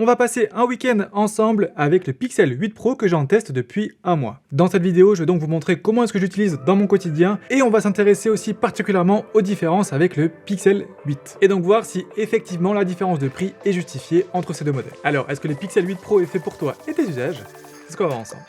On va passer un week-end ensemble avec le Pixel 8 Pro que j'en teste depuis un mois. Dans cette vidéo, je vais donc vous montrer comment est-ce que j'utilise dans mon quotidien et on va s'intéresser aussi particulièrement aux différences avec le Pixel 8. Et donc voir si effectivement la différence de prix est justifiée entre ces deux modèles. Alors, est-ce que le Pixel 8 Pro est fait pour toi et tes usages? C'est ce qu'on va voir ensemble.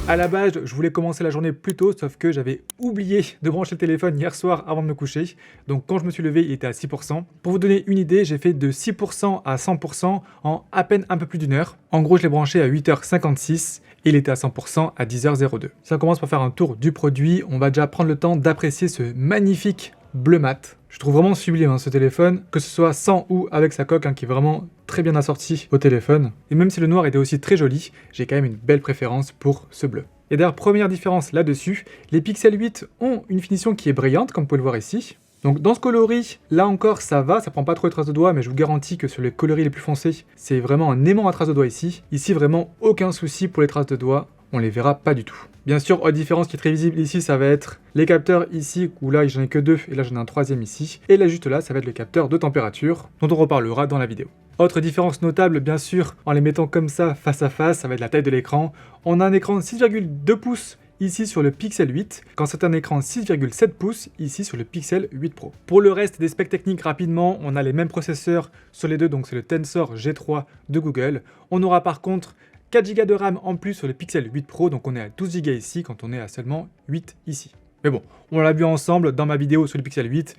À la base, je voulais commencer la journée plus tôt, sauf que j'avais oublié de brancher le téléphone hier soir avant de me coucher. Donc quand je me suis levé, il était à 6%. Pour vous donner une idée, j'ai fait de 6% à 100% en à peine un peu plus d'une heure. En gros, je l'ai branché à 8h56 et il était à 100% à 10h02. Si on commence par faire un tour du produit, on va déjà prendre le temps d'apprécier ce magnifique bleu mat. Je trouve vraiment sublime ce téléphone, que ce soit sans ou avec sa coque qui est vraiment très bien assortie au téléphone. Et même si le noir était aussi très joli, j'ai quand même une belle préférence pour ce bleu. Et d'ailleurs, première différence là-dessus, les Pixel 8 ont une finition qui est brillante, comme vous pouvez le voir ici. Donc dans ce coloris, là encore ça va, ça prend pas trop les traces de doigts, mais je vous garantis que sur les coloris les plus foncés, c'est vraiment un aimant à traces de doigts ici. Ici vraiment aucun souci pour les traces de doigts, on les verra pas du tout. Bien sûr, autre différence qui est très visible ici, ça va être les capteurs ici, où là j'en ai que deux, et là j'en ai un troisième ici. Et là juste là, ça va être le capteur de température, dont on reparlera dans la vidéo. Autre différence notable, bien sûr, en les mettant comme ça, face à face, ça va être la taille de l'écran. On a un écran 6,2 pouces ici sur le Pixel 8, quand c'est un écran 6,7 pouces ici sur le Pixel 8 Pro. Pour le reste des specs techniques, rapidement, on a les mêmes processeurs sur les deux, donc c'est le Tensor G3 de Google. On aura par contre 4 Go de RAM en plus sur le Pixel 8 Pro, donc on est à 12 Go ici quand on est à seulement 8 ici. Mais bon, on l'a vu ensemble dans ma vidéo sur le Pixel 8,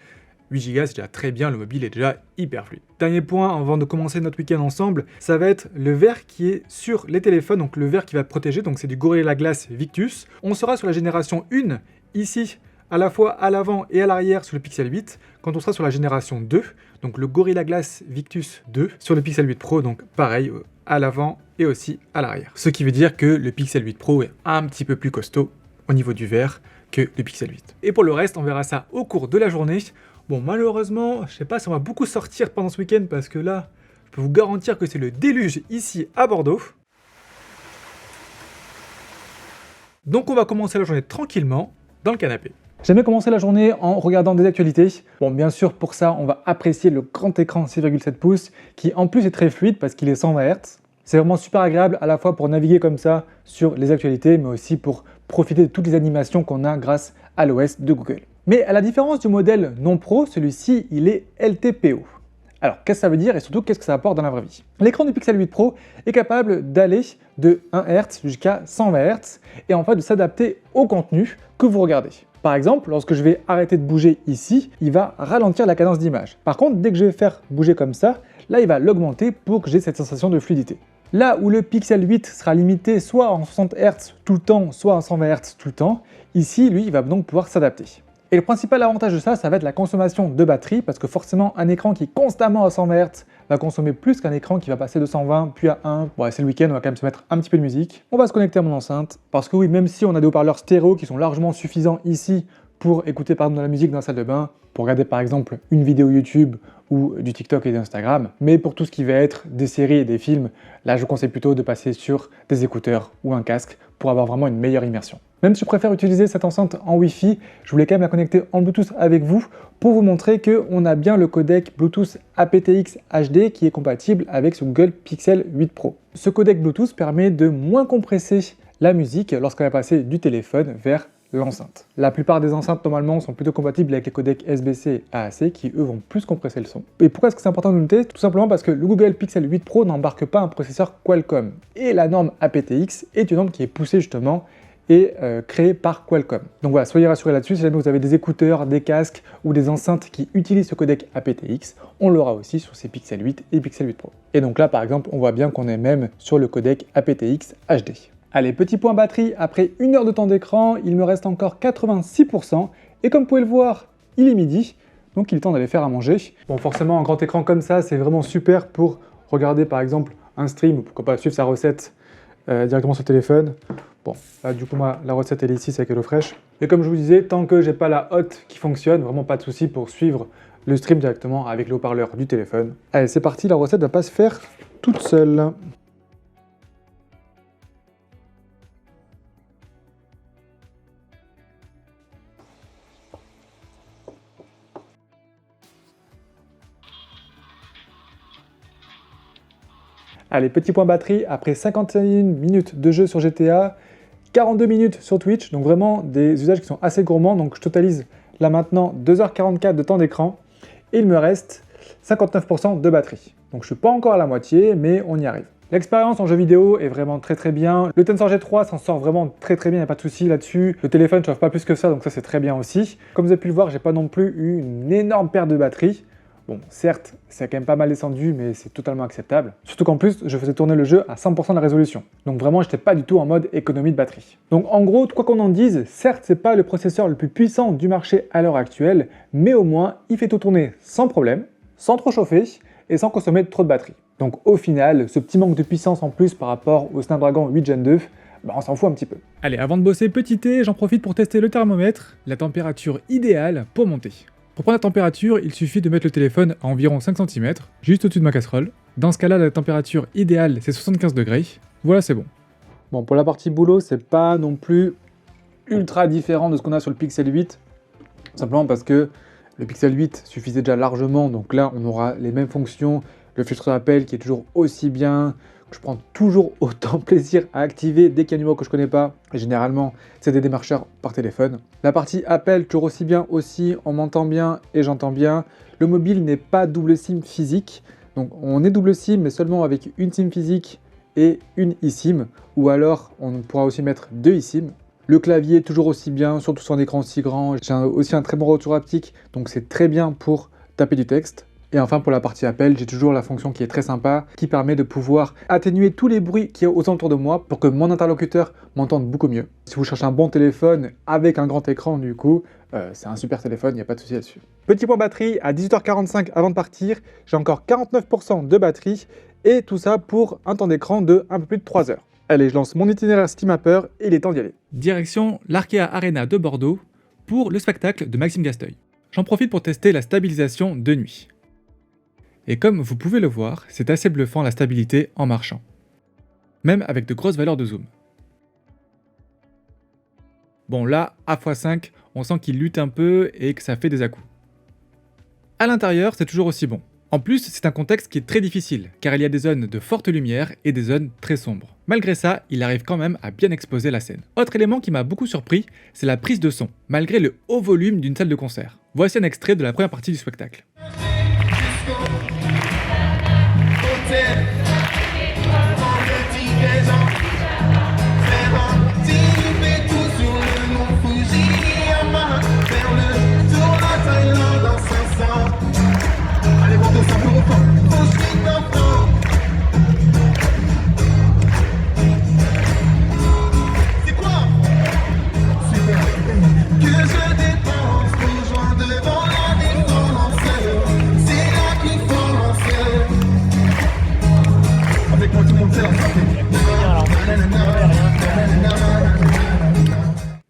8 Go c'est déjà très bien, le mobile est déjà hyper fluide. Dernier point avant de commencer notre week-end ensemble, ça va être le verre qui est sur les téléphones, donc le verre qui va protéger, donc c'est du Gorilla Glass Victus. On sera sur la génération 1 ici, à la fois à l'avant et à l'arrière sur le Pixel 8, quand on sera sur la génération 2, donc le Gorilla Glass Victus 2 sur le Pixel 8 Pro, donc pareil, à l'avant et aussi à l'arrière. Ce qui veut dire que le Pixel 8 Pro est un petit peu plus costaud au niveau du verre que le Pixel 8. Et pour le reste, on verra ça au cours de la journée. Bon, malheureusement, je sais pas si on va beaucoup sortir pendant ce week-end parce que là, je peux vous garantir que c'est le déluge ici à Bordeaux. Donc on va commencer la journée tranquillement dans le canapé. J'aime bien commencer la journée en regardant des actualités. Bon, bien sûr, pour ça, on va apprécier le grand écran 6,7 pouces qui en plus est très fluide parce qu'il est 120 Hz. C'est vraiment super agréable à la fois pour naviguer comme ça sur les actualités, mais aussi pour profiter de toutes les animations qu'on a grâce à l'OS de Google. Mais à la différence du modèle non pro, celui-ci, il est LTPO. Alors, qu'est-ce que ça veut dire et surtout, qu'est-ce que ça apporte dans la vraie vie? L'écran du Pixel 8 Pro est capable d'aller de 1 Hz jusqu'à 120 Hz et en fait de s'adapter au contenu que vous regardez. Par exemple, lorsque je vais arrêter de bouger ici, il va ralentir la cadence d'image. Par contre, dès que je vais faire bouger comme ça, là, il va l'augmenter pour que j'ai cette sensation de fluidité. Là où le Pixel 8 sera limité soit en 60 Hz tout le temps, soit en 120 Hz tout le temps, ici, lui, il va donc pouvoir s'adapter. Et le principal avantage de ça, ça va être la consommation de batterie, parce que forcément, un écran qui est constamment à 120 Hz va consommer plus qu'un écran qui va passer de 120 puis à 1. Bon, c'est le week-end, on va quand même se mettre un petit peu de musique. On va se connecter à mon enceinte, parce que oui, même si on a des haut-parleurs stéréo qui sont largement suffisants ici pour écouter par exemple de la musique dans la salle de bain, pour regarder par exemple une vidéo YouTube ou du TikTok et d'Instagram, mais pour tout ce qui va être des séries et des films, là je vous conseille plutôt de passer sur des écouteurs ou un casque pour avoir vraiment une meilleure immersion. Même si je préfère utiliser cette enceinte en Wi-Fi, je voulais quand même la connecter en Bluetooth avec vous pour vous montrer qu'on a bien le codec Bluetooth aptX HD qui est compatible avec ce Google Pixel 8 Pro. Ce codec Bluetooth permet de moins compresser la musique lorsqu'on va passer du téléphone vers l'enceinte. La plupart des enceintes normalement sont plutôt compatibles avec les codecs SBC et AAC qui eux vont plus compresser le son. Et pourquoi est-ce que c'est important de noter? Tout simplement parce que le Google Pixel 8 Pro n'embarque pas un processeur Qualcomm. Et la norme aptX est une norme qui est poussée justement et créée par Qualcomm. Donc voilà, soyez rassurés là-dessus, si jamais vous avez des écouteurs, des casques ou des enceintes qui utilisent ce codec aptX, on l'aura aussi sur ces Pixel 8 et Pixel 8 Pro. Et donc là par exemple, on voit bien qu'on est même sur le codec aptX HD. Allez, petit point batterie, après 1 heure de temps d'écran, il me reste encore 86%, et comme vous pouvez le voir, il est midi, donc il est temps d'aller faire à manger. Bon, forcément, un grand écran comme ça, c'est vraiment super pour regarder par exemple un stream, ou pourquoi pas suivre sa recette directement sur le téléphone. Bon, là du coup, la recette elle est ici, c'est avec HelloFresh. Et comme je vous disais, tant que j'ai pas la hotte qui fonctionne, vraiment pas de souci pour suivre le stream directement avec le haut-parleur du téléphone. Allez, c'est parti, la recette va pas se faire toute seule. Allez, petit point batterie, après 51 minutes de jeu sur GTA, 42 minutes sur Twitch, donc vraiment des usages qui sont assez gourmands, donc je totalise là maintenant 2h44 de temps d'écran, et il me reste 59% de batterie. Donc je suis pas encore à la moitié, mais on y arrive. L'expérience en jeu vidéo est vraiment très bien. Le Tensor G3 s'en sort vraiment très bien, il n'y a pas de souci là-dessus. Le téléphone ne chauffe pas plus que ça, donc ça c'est très bien aussi. Comme vous avez pu le voir, j'ai pas non plus eu une énorme perte de batterie. Bon, certes, c'est quand même pas mal descendu, mais c'est totalement acceptable. Surtout qu'en plus, je faisais tourner le jeu à 100% de la résolution. Donc vraiment, j'étais pas du tout en mode économie de batterie. Donc en gros, quoi qu'on en dise, certes, c'est pas le processeur le plus puissant du marché à l'heure actuelle, mais au moins, il fait tout tourner sans problème, sans trop chauffer et sans consommer trop de batterie. Donc au final, ce petit manque de puissance en plus par rapport au Snapdragon 8 Gen 2, on s'en fout un petit peu. Allez, avant de bosser petit thé, j'en profite pour tester le thermomètre, la température idéale pour monter. Pour prendre la température, il suffit de mettre le téléphone à environ 5 cm, juste au-dessus de ma casserole. Dans ce cas-là, la température idéale, c'est 75 degrés. Voilà, c'est bon. Bon, pour la partie boulot, c'est pas non plus ultra différent de ce qu'on a sur le Pixel 8, simplement parce que le Pixel 8 suffisait déjà largement, donc là, on aura les mêmes fonctions, le filtre d'appel qui est toujours aussi bien, que je prends toujours autant plaisir à activer dès qu'il y a un numéro que je connais pas. Et généralement, c'est des démarcheurs par téléphone. La partie appel, toujours aussi bien aussi, on m'entend bien et j'entends bien. Le mobile n'est pas double SIM physique. Donc on est double SIM, mais seulement avec une SIM physique et une eSIM. Ou alors, on pourra aussi mettre deux eSIM. Le clavier, toujours aussi bien, surtout sur un écran aussi grand. J'ai aussi un très bon retour haptique, donc c'est très bien pour taper du texte. Et enfin, pour la partie appel, j'ai toujours la fonction qui est très sympa, qui permet de pouvoir atténuer tous les bruits qu'il y a aux alentours de moi pour que mon interlocuteur m'entende beaucoup mieux. Si vous cherchez un bon téléphone avec un grand écran, du coup, c'est un super téléphone, il n'y a pas de souci là-dessus. Petit point batterie, à 18h45 avant de partir, j'ai encore 49% de batterie, et tout ça pour un temps d'écran de un peu plus de 3 heures. Allez, je lance mon itinéraire SteamMapper et il est temps d'y aller. Direction l'Arkea Arena de Bordeaux pour le spectacle de Maxime Gasteuil. J'en profite pour tester la stabilisation de nuit. Et comme vous pouvez le voir, c'est assez bluffant la stabilité en marchant. Même avec de grosses valeurs de zoom. Bon là, à x5, on sent qu'il lutte un peu et que ça fait des à-coups. À l'intérieur, c'est toujours aussi bon. En plus, c'est un contexte qui est très difficile, car il y a des zones de forte lumière et des zones très sombres. Malgré ça, il arrive quand même à bien exposer la scène. Autre élément qui m'a beaucoup surpris, c'est la prise de son, malgré le haut volume d'une salle de concert. Voici un extrait de la première partie du spectacle.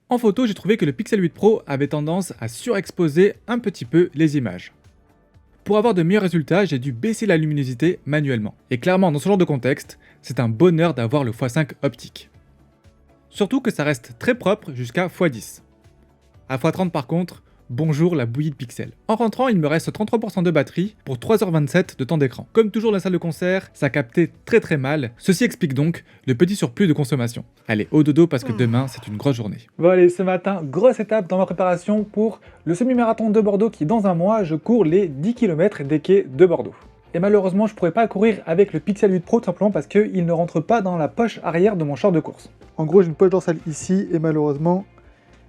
En photo, j'ai trouvé que le Pixel 8 Pro avait tendance à surexposer un petit peu les images. Pour avoir de meilleurs résultats, j'ai dû baisser la luminosité manuellement. Et clairement, dans ce genre de contexte, c'est un bonheur d'avoir le x5 optique. Surtout que ça reste très propre jusqu'à x10. À x30 par contre, bonjour la bouillie de pixels. En rentrant, il me reste 33% de batterie pour 3h27 de temps d'écran. Comme toujours dans la salle de concert, ça captait très mal. Ceci explique donc le petit surplus de consommation. Allez, au dodo parce que demain, c'est une grosse journée. Bon allez, ce matin, grosse étape dans ma préparation pour le semi-marathon de Bordeaux qui, dans un mois, je cours les 10 km des quais de Bordeaux. Et malheureusement, je ne pourrais pas courir avec le Pixel 8 Pro tout simplement parce qu'il ne rentre pas dans la poche arrière de mon short de course. En gros, j'ai une poche dorsale ici et malheureusement,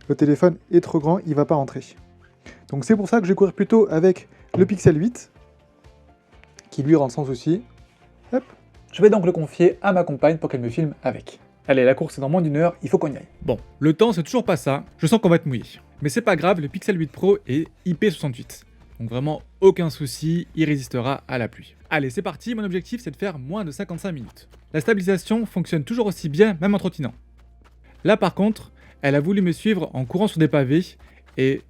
le téléphone est trop grand, il ne va pas rentrer. Donc c'est pour ça que je vais courir plutôt avec le Pixel 8, qui lui rentre sans souci. Hop. Je vais donc le confier à ma compagne pour qu'elle me filme avec. Allez, la course est dans moins d'une heure, il faut qu'on y aille. Bon, le temps c'est toujours pas ça, je sens qu'on va être mouillé. Mais c'est pas grave, le Pixel 8 Pro est IP68. Donc vraiment aucun souci, il résistera à la pluie. Allez, c'est parti, mon objectif c'est de faire moins de 55 minutes. La stabilisation fonctionne toujours aussi bien, même en trottinant. Là par contre, elle a voulu me suivre en courant sur des pavés, et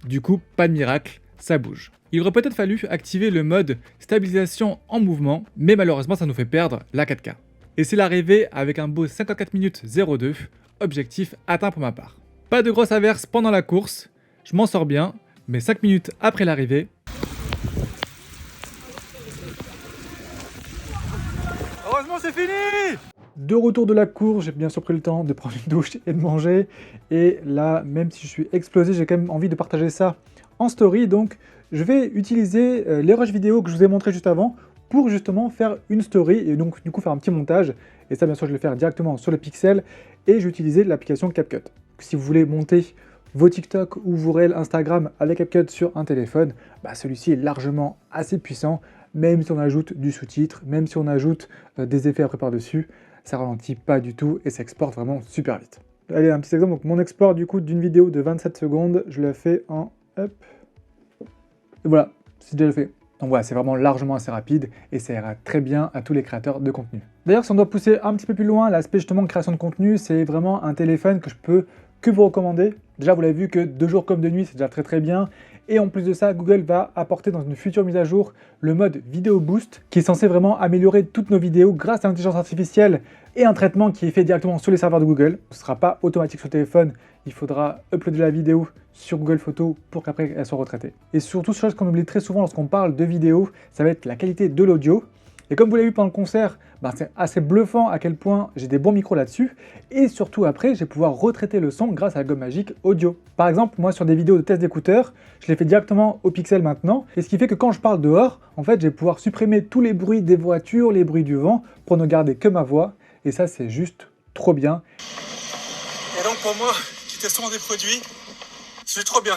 du coup, pas de miracle, ça bouge. Il aurait peut-être fallu activer le mode stabilisation en mouvement, mais malheureusement ça nous fait perdre la 4K. Et c'est l'arrivée avec un beau 54 minutes 02, objectif atteint pour ma part. Pas de grosses averses pendant la course, je m'en sors bien, mais 5 minutes après l'arrivée... Heureusement c'est fini! De retour de la cour, j'ai bien sûr pris le temps de prendre une douche et de manger. Et là, même si je suis explosé, j'ai quand même envie de partager ça en story. Donc, je vais utiliser les rushs vidéo que je vous ai montré juste avant pour justement faire une story et donc du coup faire un petit montage. Et ça, bien sûr, je vais le faire directement sur le Pixel et je vais utiliser l'application CapCut. Si vous voulez monter vos TikTok ou vos Reels Instagram avec CapCut sur un téléphone, celui-ci est largement assez puissant, même si on ajoute du sous-titre, même si on ajoute des effets après par-dessus, ça ralentit pas du tout et ça exporte vraiment super vite. Allez, un petit exemple, donc mon export du coup d'une vidéo de 27 secondes, je le fais en hop, et voilà, c'est déjà fait. Donc voilà, c'est vraiment largement assez rapide et ça ira très bien à tous les créateurs de contenu. D'ailleurs, si on doit pousser un petit peu plus loin, l'aspect justement création de contenu, c'est vraiment un téléphone que je peux que vous recommander. Déjà, vous l'avez vu que de jour comme de nuit, c'est déjà très bien. Et en plus de ça, Google va apporter dans une future mise à jour le mode Vidéo Boost, qui est censé vraiment améliorer toutes nos vidéos grâce à l'intelligence artificielle et un traitement qui est fait directement sur les serveurs de Google. Ce ne sera pas automatique sur le téléphone, il faudra uploader la vidéo sur Google Photos pour qu'après elle soit retraitée. Et surtout, chose qu'on oublie très souvent lorsqu'on parle de vidéo, ça va être la qualité de l'audio. Et comme vous l'avez vu pendant le concert, c'est assez bluffant à quel point j'ai des bons micros là-dessus. Et surtout après, je vais pouvoir retraiter le son grâce à la gomme magique audio. Par exemple, moi sur des vidéos de test d'écouteurs, je les fais directement au Pixel maintenant. Et ce qui fait que quand je parle dehors, en fait, je vais pouvoir supprimer tous les bruits des voitures, les bruits du vent, pour ne garder que ma voix. Et ça, c'est juste trop bien. Et donc pour moi, qui teste souvent des produits, c'est trop bien.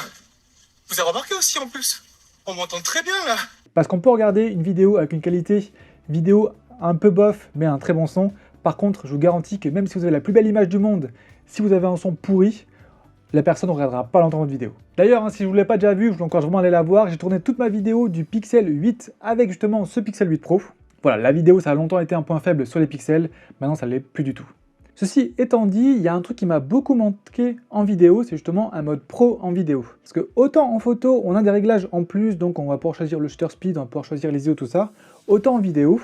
Vous avez remarqué aussi en plus, on m'entend très bien là. Parce qu'on peut regarder une vidéo avec une qualité vidéo un peu bof, mais un très bon son. Par contre, je vous garantis que même si vous avez la plus belle image du monde, si vous avez un son pourri, la personne ne regardera pas longtemps votre vidéo. D'ailleurs, si je ne vous l'ai pas déjà vu, je vous encourage vraiment à aller la voir. J'ai tourné toute ma vidéo du Pixel 8 avec justement ce Pixel 8 Pro. Voilà, la vidéo, ça a longtemps été un point faible sur les pixels. Maintenant, ça ne l'est plus du tout. Ceci étant dit, il y a un truc qui m'a beaucoup manqué en vidéo, c'est justement un mode pro en vidéo. Parce que autant en photo, on a des réglages en plus, donc on va pouvoir choisir le shutter speed, on va pouvoir choisir les ISO, tout ça. Autant en vidéo,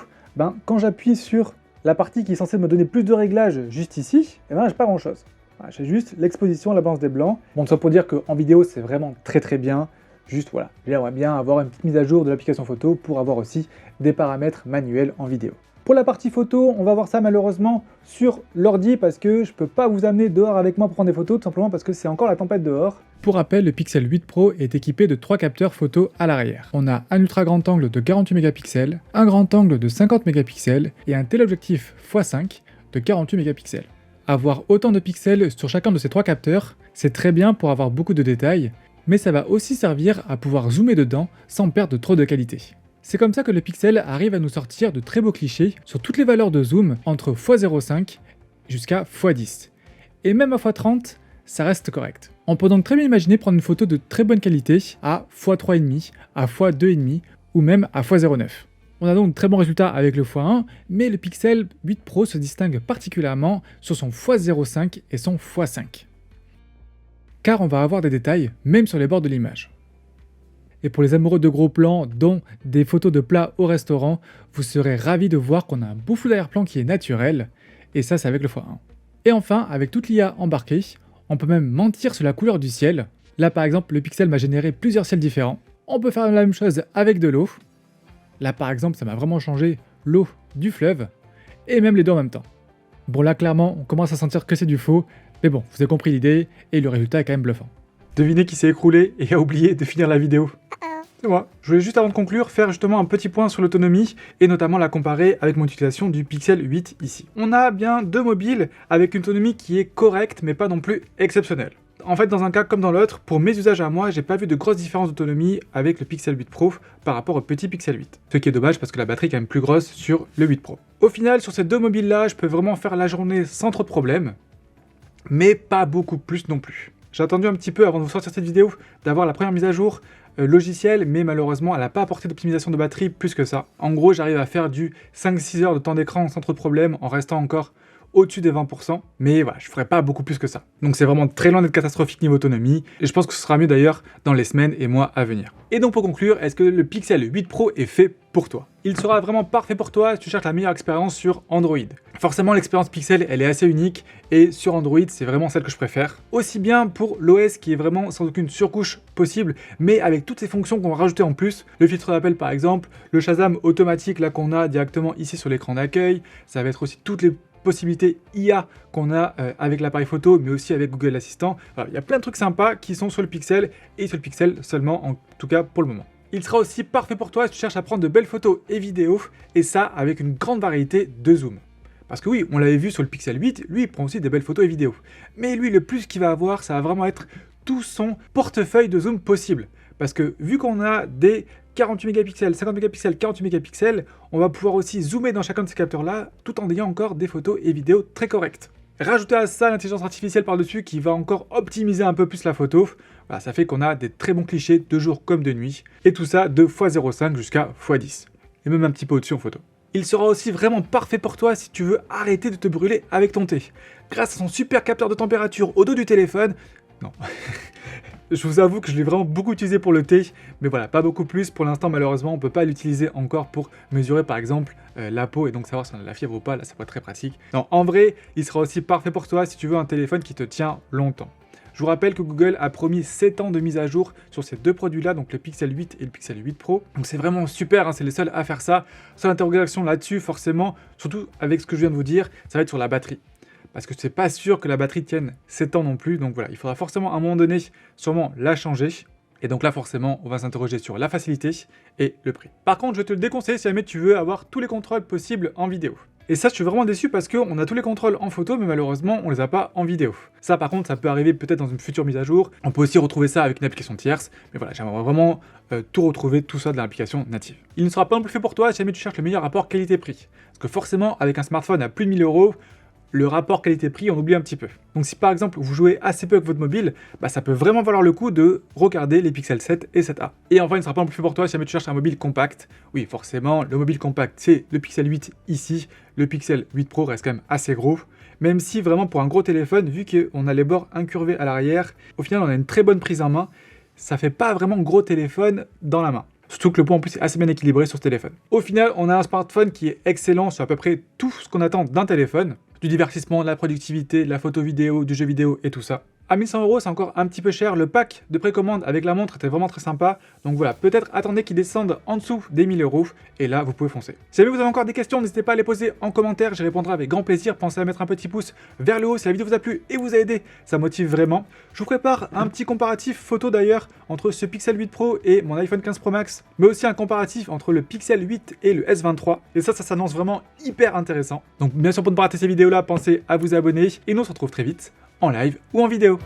quand j'appuie sur la partie qui est censée me donner plus de réglages juste ici, j'ai pas grand chose. Voilà, j'ai juste l'exposition, la balance des blancs. Bon, ça pour dire qu'en vidéo, c'est vraiment très bien. Juste voilà, j'aimerais bien avoir une petite mise à jour de l'application photo pour avoir aussi des paramètres manuels en vidéo. Pour la partie photo, on va voir ça malheureusement sur l'ordi parce que je peux pas vous amener dehors avec moi pour prendre des photos, tout simplement parce que c'est encore la tempête dehors. Pour rappel, le Pixel 8 Pro est équipé de 3 capteurs photo à l'arrière. On a un ultra grand angle de 48 mégapixels, un grand angle de 50 mégapixels et un téléobjectif x5 de 48 mégapixels. Avoir autant de pixels sur chacun de ces 3 capteurs, c'est très bien pour avoir beaucoup de détails, mais ça va aussi servir à pouvoir zoomer dedans sans perdre trop de qualité. C'est comme ça que le Pixel arrive à nous sortir de très beaux clichés sur toutes les valeurs de zoom entre x0,5 jusqu'à x10. Et même à x30, ça reste correct. On peut donc très bien imaginer prendre une photo de très bonne qualité à x3,5, à x2,5 ou même à x0,9. On a donc de très bons résultats avec le x1, mais le Pixel 8 Pro se distingue particulièrement sur son x0,5 et son x5. Car on va avoir des détails même sur les bords de l'image. Et pour les amoureux de gros plans, dont des photos de plats au restaurant, vous serez ravis de voir qu'on a un beau flou d'arrière-plan qui est naturel, et ça c'est avec le x1. Et enfin, avec toute l'IA embarquée, on peut même mentir sur la couleur du ciel. Là par exemple, le Pixel m'a généré plusieurs ciels différents. On peut faire la même chose avec de l'eau. Là par exemple, ça m'a vraiment changé l'eau du fleuve, et même les deux en même temps. Bon là clairement, on commence à sentir que c'est du faux, mais bon, vous avez compris l'idée, et le résultat est quand même bluffant. Devinez qui s'est écroulé et a oublié de finir la vidéo. C'est moi. Je voulais juste avant de conclure faire justement un petit point sur l'autonomie et notamment la comparer avec mon utilisation du Pixel 8 ici. On a bien deux mobiles avec une autonomie qui est correcte mais pas non plus exceptionnelle. En fait, dans un cas comme dans l'autre, pour mes usages à moi, j'ai pas vu de grosse différence d'autonomie avec le Pixel 8 Pro par rapport au petit Pixel 8. Ce qui est dommage parce que la batterie est quand même plus grosse sur le 8 Pro. Au final, sur ces deux mobiles-là, je peux vraiment faire la journée sans trop de problèmes, mais pas beaucoup plus non plus. J'ai attendu un petit peu avant de vous sortir cette vidéo d'avoir la première mise à jour logicielle, mais malheureusement elle n'a pas apporté d'optimisation de batterie plus que ça. En gros, j'arrive à faire du 5-6 heures de temps d'écran sans trop de problème en restant encore au-dessus des 20%, mais voilà, je ferai pas beaucoup plus que ça. Donc c'est vraiment très loin d'être catastrophique niveau autonomie, et je pense que ce sera mieux d'ailleurs dans les semaines et mois à venir. Et donc pour conclure, est-ce que le Pixel 8 Pro est fait pour toi. Il sera vraiment parfait pour toi si tu cherches la meilleure expérience sur Android. Forcément, l'expérience Pixel, elle est assez unique et sur Android, c'est vraiment celle que je préfère. Aussi bien pour l'OS qui est vraiment sans aucune surcouche possible, mais avec toutes ces fonctions qu'on va rajouter en plus. Le filtre d'appel par exemple, le Shazam automatique là qu'on a directement ici sur l'écran d'accueil. Ça va être aussi toutes les possibilités IA qu'on a avec l'appareil photo, mais aussi avec Google Assistant. Alors, il y a plein de trucs sympas qui sont sur le Pixel et sur le Pixel seulement, en tout cas pour le moment. Il sera aussi parfait pour toi si tu cherches à prendre de belles photos et vidéos, et ça avec une grande variété de zoom. Parce que oui, on l'avait vu sur le Pixel 8, lui il prend aussi des belles photos et vidéos. Mais lui, le plus qu'il va avoir, ça va vraiment être tout son portefeuille de zoom possible. Parce que vu qu'on a des 48 mégapixels, 50 mégapixels, 48 mégapixels, on va pouvoir aussi zoomer dans chacun de ces capteurs-là, tout en ayant encore des photos et vidéos très correctes. Rajouter à ça l'intelligence artificielle par-dessus qui va encore optimiser un peu plus la photo, voilà, ça fait qu'on a des très bons clichés de jour comme de nuit, et tout ça de x0,5 jusqu'à x10, et même un petit peu au-dessus en photo. Il sera aussi vraiment parfait pour toi si tu veux arrêter de te brûler avec ton thé. Grâce à son super capteur de température au dos du téléphone, non, je vous avoue que je l'ai vraiment beaucoup utilisé pour le thé, mais voilà, pas beaucoup plus. Pour l'instant, malheureusement, on ne peut pas l'utiliser encore pour mesurer par exemple la peau et donc savoir si on a la fièvre ou pas. Là, ça peut être très pratique. Non, en vrai, il sera aussi parfait pour toi si tu veux un téléphone qui te tient longtemps. Je vous rappelle que Google a promis 7 ans de mise à jour sur ces deux produits-là, donc le Pixel 8 et le Pixel 8 Pro. Donc c'est vraiment super, hein, c'est les seuls à faire ça. Seule interrogation là-dessus, forcément, surtout avec ce que je viens de vous dire, ça va être sur la batterie. Parce que c'est pas sûr que la batterie tienne 7 ans non plus, donc voilà, il faudra forcément à un moment donné sûrement la changer. Et donc là forcément, on va s'interroger sur la facilité et le prix. Par contre, je vais te le déconseiller si jamais tu veux avoir tous les contrôles possibles en vidéo. Et ça, je suis vraiment déçu parce qu'on a tous les contrôles en photo, mais malheureusement, on les a pas en vidéo. Ça, par contre, ça peut arriver peut-être dans une future mise à jour. On peut aussi retrouver ça avec une application tierce, mais voilà, j'aimerais vraiment tout retrouver, tout ça de l'application native. Il ne sera pas non plus fait pour toi si jamais tu cherches le meilleur rapport qualité-prix. Parce que forcément, avec un smartphone à plus de 1000 €, le rapport qualité-prix, on oublie un petit peu. Donc si par exemple vous jouez assez peu avec votre mobile, bah, ça peut vraiment valoir le coup de regarder les Pixel 7 et 7a. Et enfin, il ne sera pas non plus fait pour toi si jamais tu cherches un mobile compact. Oui, forcément, le mobile compact, c'est le Pixel 8 ici. Le Pixel 8 Pro reste quand même assez gros. Même si vraiment pour un gros téléphone, vu qu'on a les bords incurvés à l'arrière, au final on a une très bonne prise en main. Ça fait pas vraiment gros téléphone dans la main. Surtout que le poids en plus est assez bien équilibré sur ce téléphone. Au final, on a un smartphone qui est excellent sur à peu près tout ce qu'on attend d'un téléphone. Du divertissement, de la productivité, de la photo vidéo, du jeu vidéo et tout ça. À 1100 €, c'est encore un petit peu cher. Le pack de précommande avec la montre était vraiment très sympa. Donc voilà, peut-être attendez qu'il descende en dessous des 1000 €. Et là, vous pouvez foncer. Si jamais vous avez encore des questions, n'hésitez pas à les poser en commentaire. J'y répondrai avec grand plaisir. Pensez à mettre un petit pouce vers le haut si la vidéo vous a plu et vous a aidé. Ça motive vraiment. Je vous prépare un petit comparatif photo d'ailleurs entre ce Pixel 8 Pro et mon iPhone 15 Pro Max. Mais aussi un comparatif entre le Pixel 8 et le S23. Et ça s'annonce vraiment hyper intéressant. Donc bien sûr, pour ne pas rater ces vidéos-là, pensez à vous abonner. Et nous, on se retrouve très vite en live ou en vidéo.